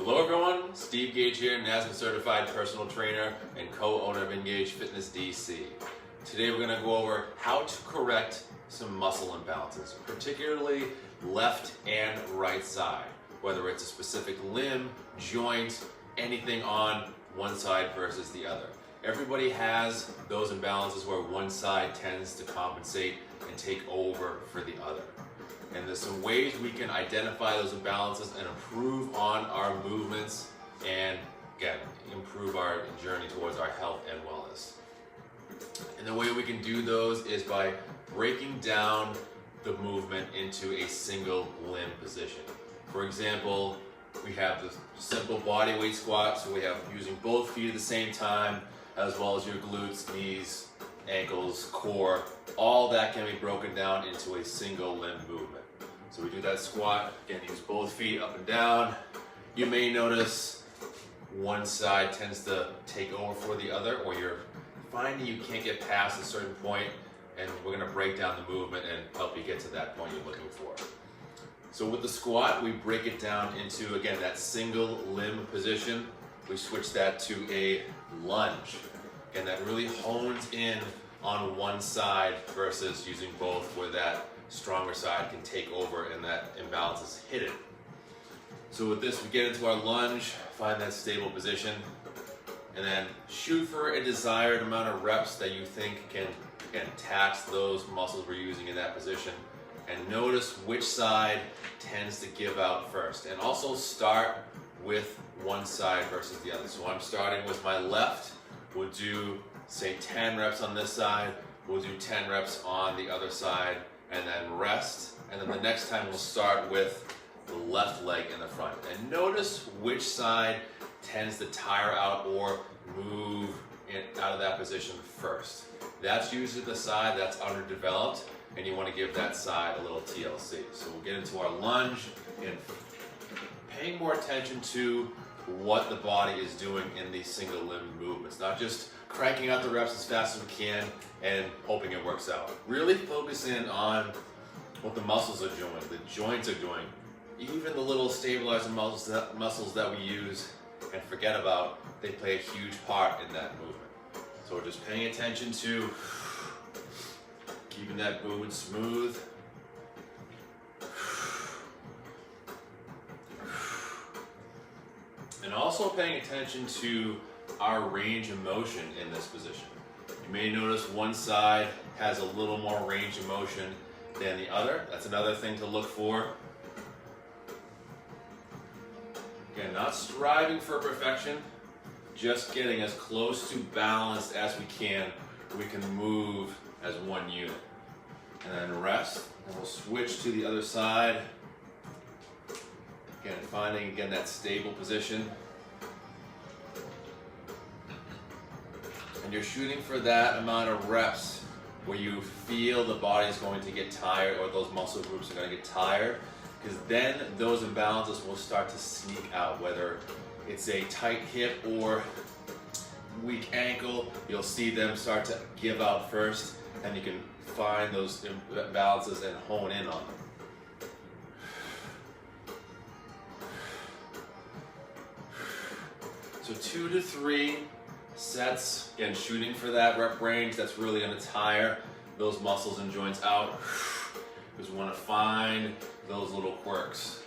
Hello everyone, Steve Gage here, NASDAQ certified personal trainer and co-owner of Engage Fitness DC. Today we're going to go over how to correct some muscle imbalances, particularly left and right side, whether it's a specific limb, joint, anything on one side versus the other. Everybody has those imbalances where one side tends to compensate and take over for the other. And there's some ways we can identify those imbalances and improve on our movements and, again, improve our journey towards our health and wellness. And the way we can do those is by breaking down the movement into a single limb position. For example, we have the simple body weight squat, so we have using both feet at the same time, as well as your glutes, knees, ankles, core. All that can be broken down into a single limb movement. So we do that squat, again, use both feet up and down. You may notice one side tends to take over for the other, or you're finding you can't get past a certain point, and we're gonna break down the movement and help you get to that point you're looking for. So with the squat, we break it down into, again, that single limb position. We switch that to a lunge. Again, that really hones in on one side versus using both, where that stronger side can take over and that imbalance is hidden. So with this, we get into our lunge, find that stable position, and then shoot for a desired amount of reps that you think can, again, tax those muscles we're using in that position. And notice which side tends to give out first. And also start with one side versus the other. So I'm starting with my left. We'll do, say, 10 reps on this side. We'll do 10 reps on the other side, and then rest. And then the next time we'll start with the left leg in the front. And notice which side tends to tire out or move out of that position first. That's usually the side that's underdeveloped, and you want to give that side a little TLC. So we'll get into our lunge and paying more attention to what the body is doing in these single limb movements, not just cranking out the reps as fast as we can and hoping it works out. Really focus in on what the muscles are doing, the joints are doing, even the little stabilizing muscles that we use and forget about, they play a huge part in that movement. So we're just paying attention to keeping that movement smooth. And also paying attention to our range of motion in this position. You may notice one side has a little more range of motion than the other. That's another thing to look for. Again, not striving for perfection, just getting as close to balanced as we can. We can move as one unit. And then rest, and we'll switch to the other side. Again, finding, again, that stable position. And you're shooting for that amount of reps where you feel the body's going to get tired, or those muscle groups are going to get tired, because then those imbalances will start to sneak out, whether it's a tight hip or weak ankle. You'll see them start to give out first, and you can find those imbalances and hone in on them. So 2 to 3 sets, again, shooting for that rep range that's really going to tire those muscles and joints out, because we want to find those little quirks.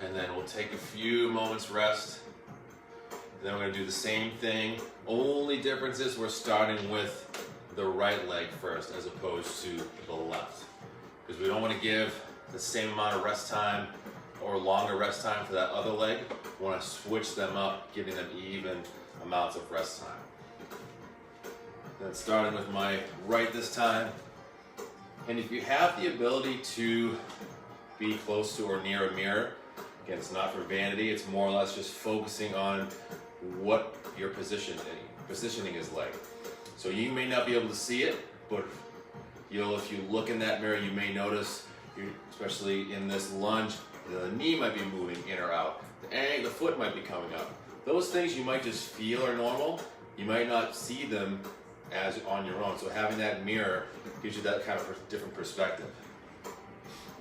And then we'll take a few moments rest. Then we're going to do the same thing. Only difference is we're starting with the right leg first as opposed to the left, because we don't want to give the same amount of rest time or longer rest time for that other leg. We want to switch them up, giving them even amounts of rest time. Then starting with my right this time. And if you have the ability to be close to or near a mirror, again, it's not for vanity, it's more or less just focusing on what your positioning is like. So you may not be able to see it, but if you look in that mirror, you may notice, especially in this lunge, the knee might be moving in or out. The foot might be coming up. Those things you might just feel are normal. You might not see them as on your own. So having that mirror gives you that kind of different perspective.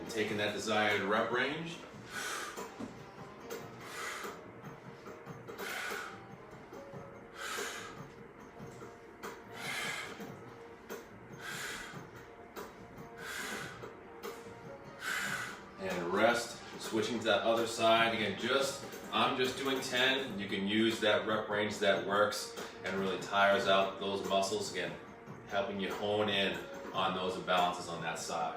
And taking that desired rep range. And rest, switching to that other side. Again, I'm just doing 10. You can use that rep range that works and really tires out those muscles. Again, helping you hone in on those imbalances on that side.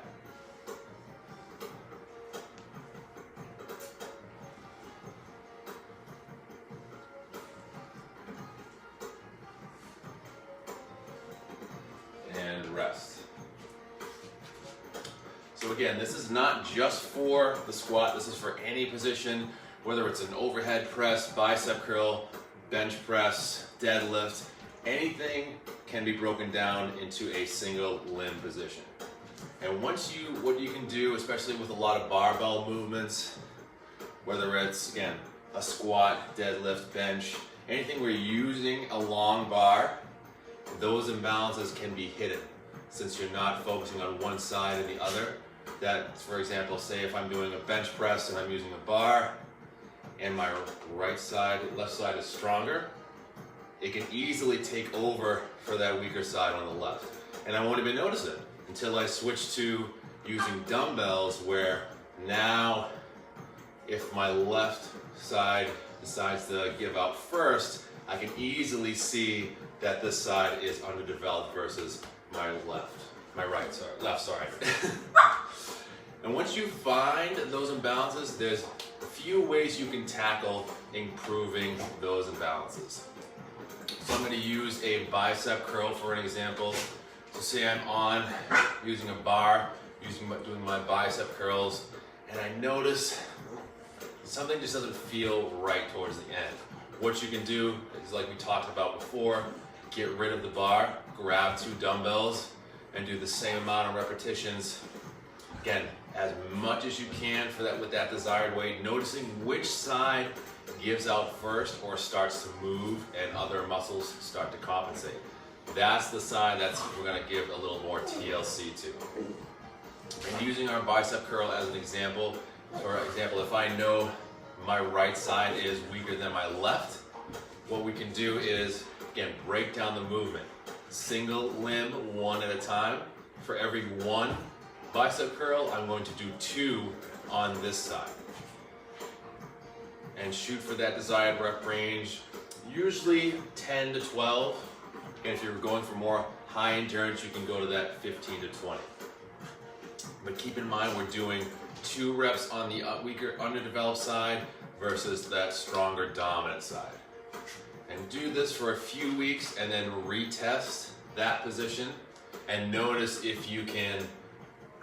And rest. So again, this is not just for the squat, this is for any position, whether it's an overhead press, bicep curl, bench press, deadlift, anything can be broken down into a single limb position. And what you can do, especially with a lot of barbell movements, whether it's, again, a squat, deadlift, bench, anything where you're using a long bar, those imbalances can be hidden since you're not focusing on one side or the other. That, for example, say if I'm doing a bench press and I'm using a bar and my left side is stronger, it can easily take over for that weaker side on the left. And I won't even notice it until I switch to using dumbbells, where now if my left side decides to give out first, I can easily see that this side is underdeveloped versus my left. And once you find those imbalances, there's a few ways you can tackle improving those imbalances. So I'm going to use a bicep curl for an example. So say I'm using a bar, doing my bicep curls, and I notice something just doesn't feel right towards the end. What you can do is, like we talked about before, get rid of the bar, grab 2 dumbbells, and do the same amount of repetitions. Again, as much as you can with that desired weight, noticing which side gives out first or starts to move and other muscles start to compensate. That's the side we're going to give a little more TLC to. And using our bicep curl as an example, if I know my right side is weaker than my left, what we can do is, again, break down the movement. Single limb, one at a time. For every 1 bicep curl, I'm going to do 2 on this side. And shoot for that desired rep range, usually 10 to 12. And if you're going for more high endurance, you can go to that 15 to 20. But keep in mind, we're doing 2 reps on the weaker, underdeveloped side versus that stronger, dominant side. And do this for a few weeks and then retest that position and notice if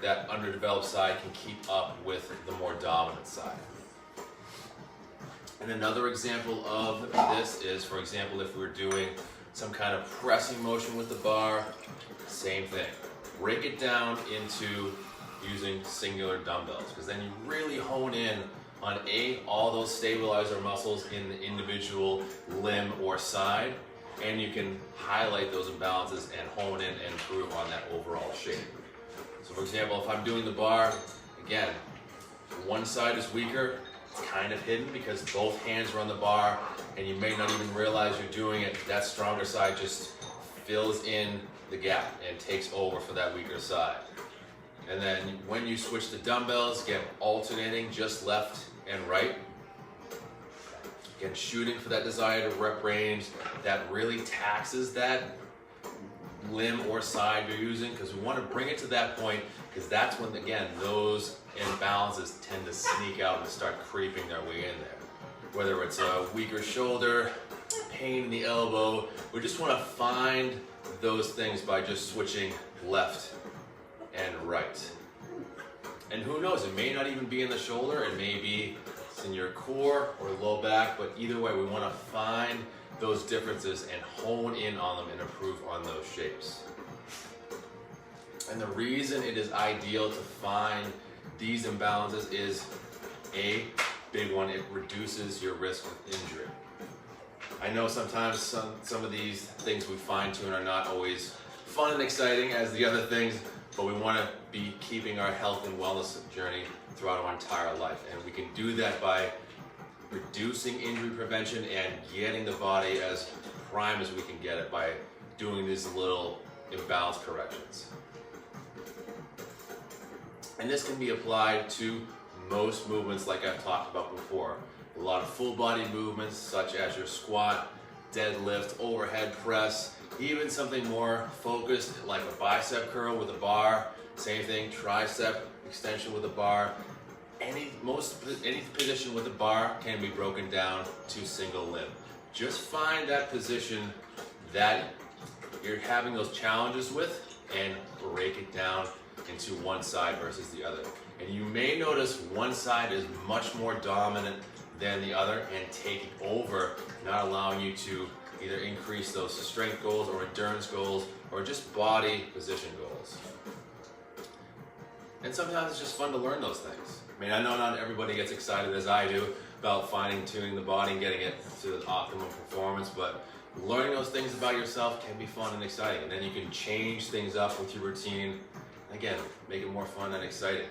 that underdeveloped side can keep up with the more dominant side. And another example of this is, for example, if we're doing some kind of pressing motion with the bar, same thing. Break it down into using singular dumbbells, because then you really hone in on all those stabilizer muscles in the individual limb or side, and you can highlight those imbalances and hone in and improve on that overall shape. So for example, if I'm doing the bar, again, one side is weaker, it's kind of hidden because both hands are on the bar and you may not even realize you're doing it. That stronger side just fills in the gap and takes over for that weaker side. And then when you switch to dumbbells, again, alternating just left and right. Again, shooting for that desired rep range that really taxes that limb or side you're using, because we want to bring it to that point, because that's when, again, those imbalances tend to sneak out and start creeping their way in there. Whether it's a weaker shoulder, pain in the elbow, we just want to find those things by just switching left and right. And who knows, it may not even be in the shoulder, it may be in your core or low back, but either way, we want to find those differences and hone in on them and improve on those shapes. And the reason it is ideal to find these imbalances is a big one, it reduces your risk of injury. I know sometimes some of these things we fine tune are not always fun and exciting as the other things, but we want to be keeping our health and wellness journey throughout our entire life. And we can do that by reducing injury prevention and getting the body as prime as we can get it by doing these little imbalance corrections. And this can be applied to most movements like I've talked about before. A lot of full body movements such as your squat, deadlift, overhead press, even something more focused like a bicep curl with a bar, same thing, tricep extension with a bar. Any position with a bar can be broken down to single limb. Just find that position that you're having those challenges with and break it down into one side versus the other. And you may notice one side is much more dominant than the other and taking over, not allowing you to either increase those strength goals or endurance goals or just body position goals. And sometimes it's just fun to learn those things. I mean, I know not everybody gets excited as I do about fine tuning the body and getting it to the optimum performance, but learning those things about yourself can be fun and exciting. And then you can change things up with your routine. Again, make it more fun and exciting.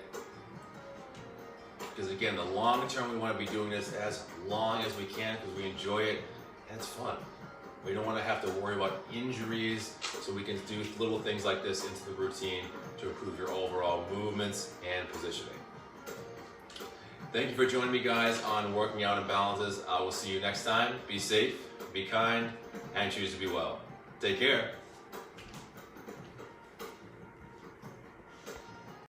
Because again, the long term, we want to be doing this as long as we can because we enjoy it and it's fun. We don't want to have to worry about injuries, so we can do little things like this into the routine to improve your overall movements and positioning. Thank you for joining me, guys, on Working Out Imbalances. I will see you next time. Be safe, be kind, and choose to be well. Take care.